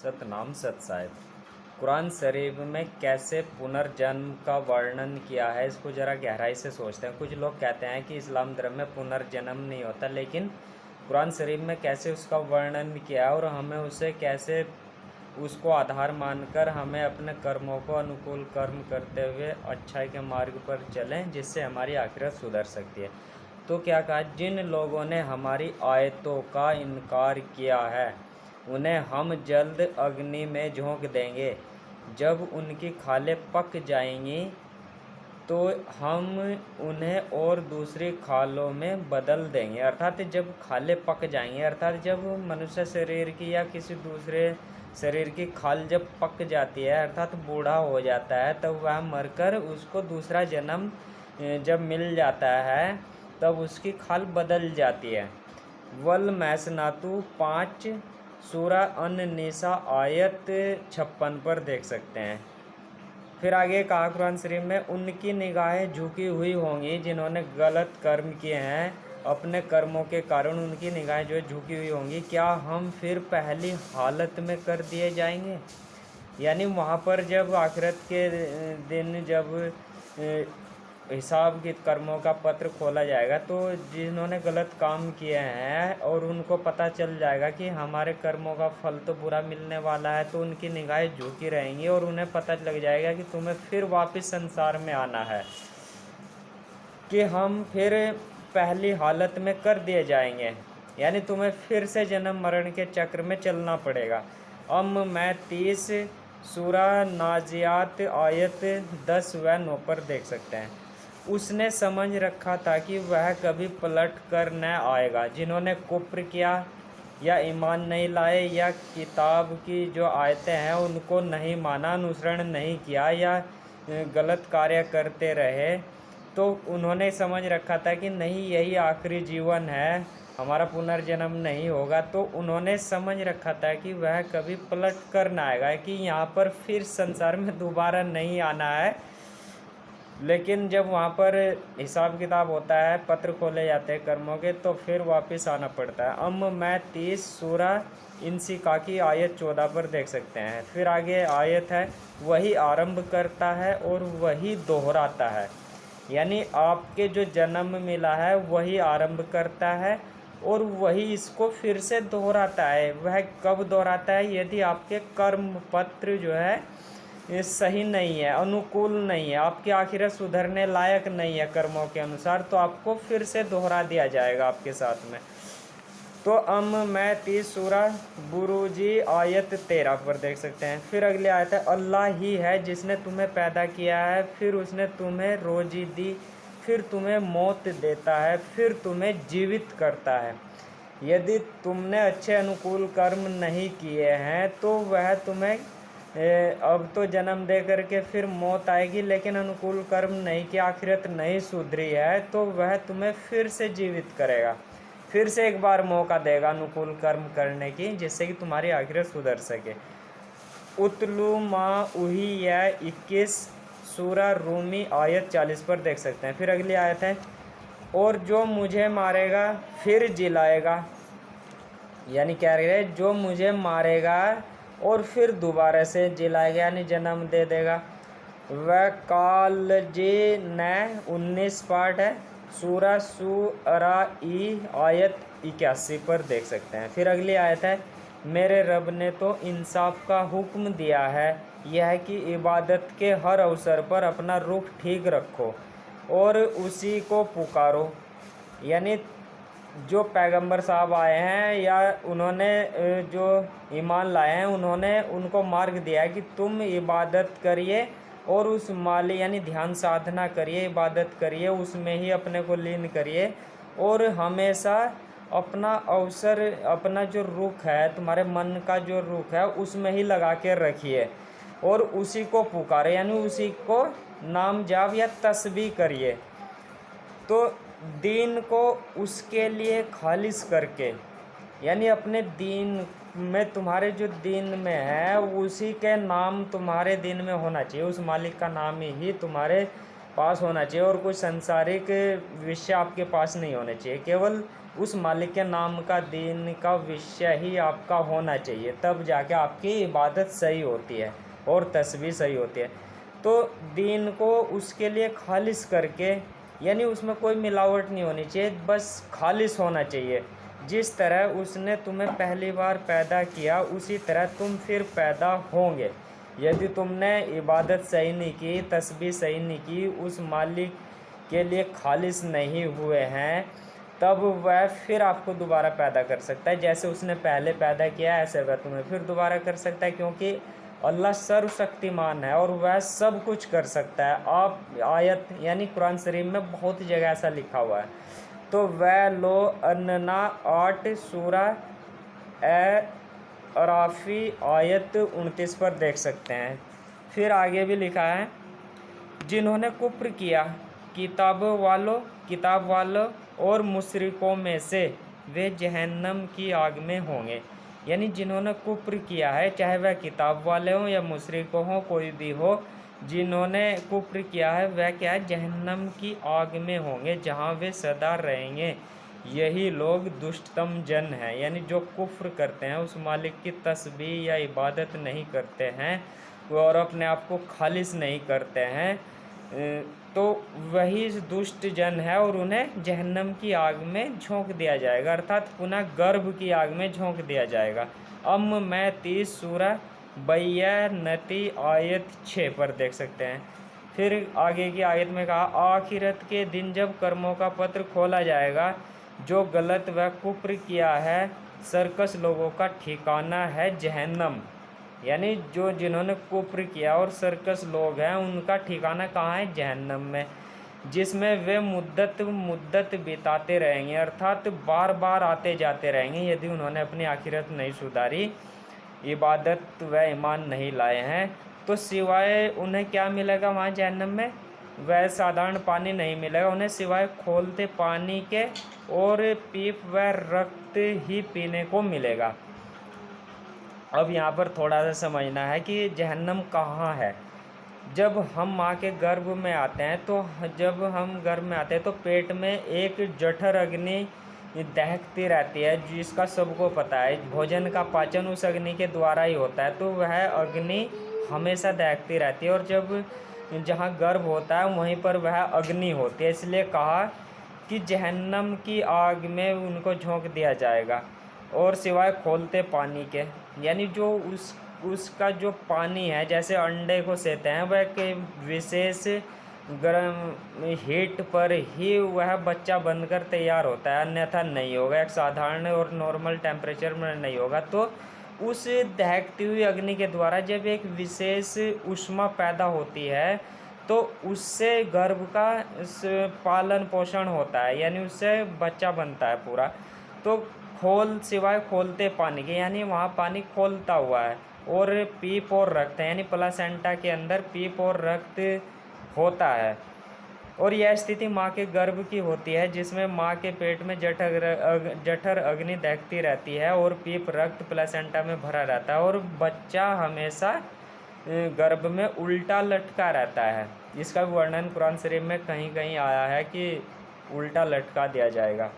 सतनाम सत साहिब। कुरान शरीफ में कैसे पुनर्जन्म का वर्णन किया है, इसको ज़रा गहराई से सोचते हैं। कुछ लोग कहते हैं कि इस्लाम धर्म में पुनर्जन्म नहीं होता, लेकिन कुरान शरीफ में कैसे उसका वर्णन किया है और हमें उसे कैसे उसको आधार मानकर हमें अपने कर्मों को अनुकूल कर्म करते हुए अच्छाई के मार्ग पर चलें, जिससे हमारी आखिरत सुधर सकती है। तो क्या कहा, जिन लोगों ने हमारी आयतों का इनकार किया है उन्हें हम जल्द अग्नि में झोंक देंगे। जब उनकी खालें पक जाएंगी तो हम उन्हें और दूसरी खालों में बदल देंगे। अर्थात जब खालें पक जाएंगी, अर्थात जब मनुष्य शरीर की या किसी दूसरे शरीर की खाल जब पक जाती है, अर्थात बूढ़ा हो जाता है, तब वह मरकर उसको दूसरा जन्म जब मिल जाता है तब उसकी खाल बदल जाती है। वल मैसनातु 5 सूरा अन-निसा आयत 56 पर देख सकते हैं। फिर आगे कहा कुरान शरीफ में, उनकी निगाहें झुकी हुई होंगी जिन्होंने गलत कर्म किए हैं, अपने कर्मों के कारण उनकी निगाहें जो है झुकी हुई होंगी। क्या हम फिर पहली हालत में कर दिए जाएंगे? यानी वहाँ पर जब आखिरत के दिन जब हिसाब के कर्मों का पत्र खोला जाएगा तो जिन्होंने गलत काम किए हैं और उनको पता चल जाएगा कि हमारे कर्मों का फल तो बुरा मिलने वाला है, तो उनकी निगाहें झुकी रहेंगी और उन्हें पता लग जाएगा कि तुम्हें फिर वापस संसार में आना है, कि हम फिर पहली हालत में कर दिए जाएंगे। यानी तुम्हें फिर से जन्म मरण के चक्र में चलना पड़ेगा। मैं 30 सूरा नाजियात आयत 10 व 9 पर देख सकते हैं। उसने समझ रखा था कि वह कभी पलट कर न आएगा। जिन्होंने कुफ्र किया या ईमान नहीं लाए या किताब की जो आयतें हैं उनको नहीं माना, अनुसरण नहीं किया या गलत कार्य करते रहे, तो उन्होंने समझ रखा था कि नहीं, यही आखिरी जीवन है, हमारा पुनर्जन्म नहीं होगा। तो उन्होंने समझ रखा था कि वह कभी पलट कर ना आएगा, कि यहाँ पर फिर संसार में दोबारा नहीं आना है। लेकिन जब वहाँ पर हिसाब किताब होता है, पत्र खोले जाते हैं कर्मों के, तो फिर वापस आना पड़ता है। मैं 30 सूरा इंसिका की आयत 14 पर देख सकते हैं। फिर आगे आयत है, वही आरंभ करता है और वही दोहराता है। यानी आपके जो जन्म मिला है वही आरंभ करता है और वही इसको फिर से दोहराता है। वह कब दोहराता है? यदि आपके कर्म पत्र जो है ये सही नहीं है, अनुकूल नहीं है, आपकी आखिरत सुधरने लायक नहीं है कर्मों के अनुसार, तो आपको फिर से दोहरा दिया जाएगा आपके साथ में। तो मैं 30 सूरा बुरूजी आयत 13 पर देख सकते हैं। फिर अगली आयत है, अल्लाह ही है जिसने तुम्हें पैदा किया है, फिर उसने तुम्हें रोजी दी, फिर तुम्हें मौत देता है, फिर तुम्हें जीवित करता है। यदि तुमने अच्छे अनुकूल कर्म नहीं किए हैं तो वह तुम्हें अब तो जन्म दे करके फिर मौत आएगी, लेकिन अनुकूल कर्म नहीं किया, आखिरत नहीं सुधरी है, तो वह तुम्हें फिर से जीवित करेगा, फिर से एक बार मौका देगा अनुकूल कर्म करने की, जिससे कि तुम्हारी आखिरत सुधर सके। उतलू माँ उही या 21 सूरा रूमी आयत 40 पर देख सकते हैं। फिर अगली आयत है, और जो मुझे मारेगा फिर जिलाएगा। यानी क्या रह है, जो मुझे मारेगा और फिर दोबारा से जिलाएगा, यानी जन्म दे देगा। वह काल जे न 19 पार्ट है, सूरा सूरा ई आयत 81 पर देख सकते हैं। फिर अगली आयत है, मेरे रब ने तो इंसाफ का हुक्म दिया है, यह कि इबादत के हर अवसर पर अपना रुख ठीक रखो और उसी को पुकारो। यानी जो पैगंबर साहब आए हैं या उन्होंने जो ईमान लाए हैं, उन्होंने उनको मार्ग दिया है कि तुम इबादत करिए और उस माली यानी ध्यान साधना करिए, इबादत करिए, उसमें ही अपने को लीन करिए और हमेशा अपना अवसर, अपना जो रुख है, तुम्हारे मन का जो रुख है उसमें ही लगा के रखिए और उसी को पुकारे, यानी उसी को नाम जाप या तस्बीह करिए। तो दीन को उसके लिए खालिस करके, यानी अपने दीन में, तुम्हारे जो दीन में है उसी के नाम तुम्हारे दीन में होना चाहिए, उस मालिक का नाम ही तुम्हारे पास होना चाहिए और कोई संसारिक विषय आपके पास नहीं होने चाहिए। केवल उस मालिक के नाम का दीन का विषय ही आपका होना चाहिए, तब जाके आपकी इबादत सही होती है और तस्बीह सही होती है। तो दीन को उसके लिए खालिस करके, यानी उसमें कोई मिलावट नहीं होनी चाहिए, बस खालिस होना चाहिए। जिस तरह उसने तुम्हें पहली बार पैदा किया उसी तरह तुम फिर पैदा होंगे। यदि तुमने इबादत सही नहीं की, तस्बीह सही नहीं की, उस मालिक के लिए खालिस नहीं हुए हैं, तब वह फिर आपको दोबारा पैदा कर सकता है। जैसे उसने पहले पैदा किया ऐसे वह तुम्हें फिर दोबारा कर सकता है, क्योंकि अल्लाह सर्वशक्तिमान है और वह सब कुछ कर सकता है। आप आयत यानी कुरान शरीफ में बहुत जगह ऐसा लिखा हुआ है। तो वह लो अन्ना 8 सूरा ए अराफी आयत 29 पर देख सकते हैं। फिर आगे भी लिखा है, जिन्होंने कुफ्र किया किताब वालों और मुशरिकों में से, वे जहन्नम की आग में होंगे। यानी जिन्होंने कुफ्र किया है, चाहे वह किताब वाले हों या मुशरिक हों, कोई भी हो, जिन्होंने कुफ्र किया है वह क्या है, जहन्नम की आग में होंगे, जहाँ वे सदा रहेंगे। यही लोग दुष्टतम जन हैं। यानी जो कुफ्र करते हैं, उस मालिक की तस्बीह या इबादत नहीं करते हैं और अपने आप को खालिस नहीं करते हैं, तो वही दुष्ट जन है और उन्हें जहन्नम की आग में झोंक दिया जाएगा, अर्थात पुनः गर्भ की आग में झोंक दिया जाएगा। मैं 30 सूरह बैयनती आयत 6 पर देख सकते हैं। फिर आगे की आयत में कहा, आखिरत के दिन जब कर्मों का पत्र खोला जाएगा, जो गलत व कुफ्र किया है, सरकस लोगों का ठिकाना है जहन्नम। यानी जो जिन्होंने कुफ्र किया और सर्कस लोग हैं, उनका ठिकाना कहाँ है, जहन्नम में, जिसमें वे मुद्दत बिताते रहेंगे, अर्थात बार बार आते जाते रहेंगे, यदि उन्होंने अपनी आखिरत नहीं सुधारी, इबादत व ईमान नहीं लाए हैं। तो सिवाय उन्हें क्या मिलेगा वहाँ जहन्नम में, वह साधारण पानी नहीं मिलेगा उन्हें, सिवाय खोलते पानी के और पीप व रक्त ही पीने को मिलेगा। अब यहाँ पर थोड़ा सा समझना है कि जहन्नम कहाँ है। जब हम माँ के गर्भ में आते हैं, तो जब हम गर्भ में आते हैं तो पेट में एक जठर अग्नि दहकती रहती है, जिसका सबको पता है। भोजन का पाचन उस अग्नि के द्वारा ही होता है, तो वह अग्नि हमेशा दहकती रहती है, और जब जहाँ गर्भ होता है वहीं पर वह अग्नि होती है। इसलिए कहा कि जहन्नम की आग में उनको झोंक दिया जाएगा, और सिवाय खोलते पानी के, यानी जो उसका जो पानी है, जैसे अंडे को सेते हैं, वह के विशेष गर्म हीट पर ही वह बच्चा बनकर तैयार होता है, अन्यथा नहीं होगा, एक साधारण और नॉर्मल टेम्परेचर में नहीं होगा। तो उस दहकती हुई अग्नि के द्वारा जब एक विशेष ऊष्मा पैदा होती है, तो उससे गर्भ का पालन पोषण होता है, यानी उससे बच्चा बनता है पूरा। तो सिवाय खोलते पानी के, यानी वहाँ पानी खोलता हुआ है, और पीप और रक्त है, यानी प्लासेंटा के अंदर पीप और रक्त होता है। और यह स्थिति माँ के गर्भ की होती है, जिसमें माँ के पेट में जठर अग्नि दहकती रहती है और पीप रक्त प्लासेंटा में भरा रहता है, और बच्चा हमेशा गर्भ में उल्टा लटका रहता है। इसका वर्णन कुरान शरीफ में कहीं कहीं आया है कि उल्टा लटका दिया जाएगा।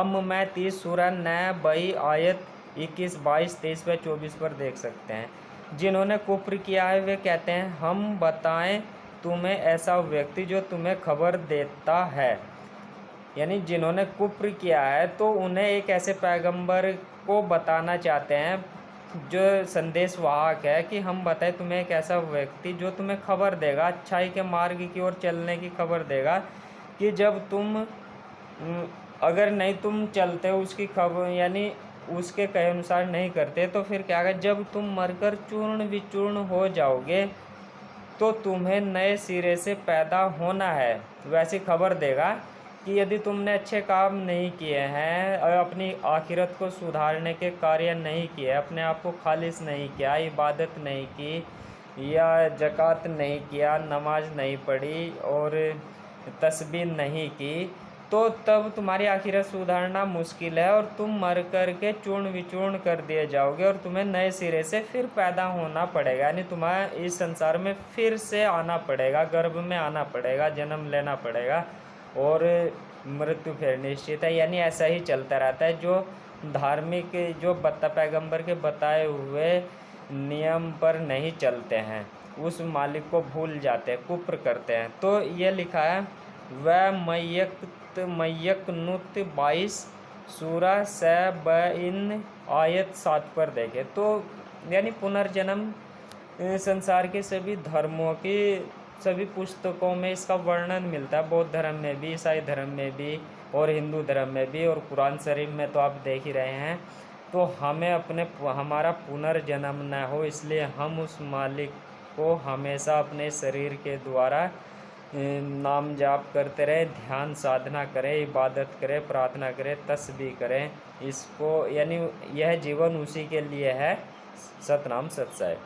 मैं 30 सूरह नए बई आयत 21, 22, 23 व 24 पर देख सकते हैं। जिन्होंने कुफ्र किया है वे कहते हैं, हम बताएं तुम्हें ऐसा व्यक्ति जो तुम्हें खबर देता है। यानी जिन्होंने कुफ्र किया है, तो उन्हें एक ऐसे पैगंबर को बताना चाहते हैं जो संदेश वाहक है, कि हम बताएं तुम्हें एक ऐसा व्यक्ति जो तुम्हें खबर देगा, अच्छाई के मार्ग की ओर चलने की खबर देगा, कि जब तुम अगर नहीं तुम चलते उसकी खबर, यानी उसके कहे अनुसार नहीं करते, तो फिर क्या होगा, जब तुम मरकर चूर्ण विचूर्ण हो जाओगे तो तुम्हें नए सिरे से पैदा होना है। वैसी खबर देगा कि यदि तुमने अच्छे काम नहीं किए हैं, अपनी आखिरत को सुधारने के कार्य नहीं किए, अपने आप को खालिस नहीं किया, इबादत नहीं की या ज़कात नहीं किया, नमाज नहीं पढ़ी और तस्बीह नहीं की, तो तब तुम्हारी आखिरत सुधारना मुश्किल है, और तुम मर कर के चूर्ण विचूर्ण कर दिए जाओगे, और तुम्हें नए सिरे से फिर पैदा होना पड़ेगा, यानी तुम्हें इस संसार में फिर से आना पड़ेगा, गर्भ में आना पड़ेगा, जन्म लेना पड़ेगा, और मृत्यु फिर निश्चित है। यानी ऐसा ही चलता रहता है। जो धार्मिक जो पैगंबर के बताए हुए नियम पर नहीं चलते हैं, उस मालिक को भूल जाते हैं, कुफ्र करते हैं। तो ये लिखा है वह मय्यकनुत 22 सूरा से इन आयत 7 पर देखे। तो यानी पुनर्जन्म संसार के सभी धर्मों की सभी पुस्तकों में इसका वर्णन मिलता है। बौद्ध धर्म में भी, ईसाई धर्म में भी और हिंदू धर्म में भी, और कुरान शरीफ में तो आप देख ही रहे हैं। तो हमें हमारा पुनर्जन्म न हो, इसलिए हम उस मालिक को हमेशा अपने शरीर के द्वारा नाम जाप करते रहे, ध्यान साधना करें, इबादत करें, प्रार्थना करें, तस्बीह करें। इसको यानी यह जीवन उसी के लिए है। सतनाम सत्सय।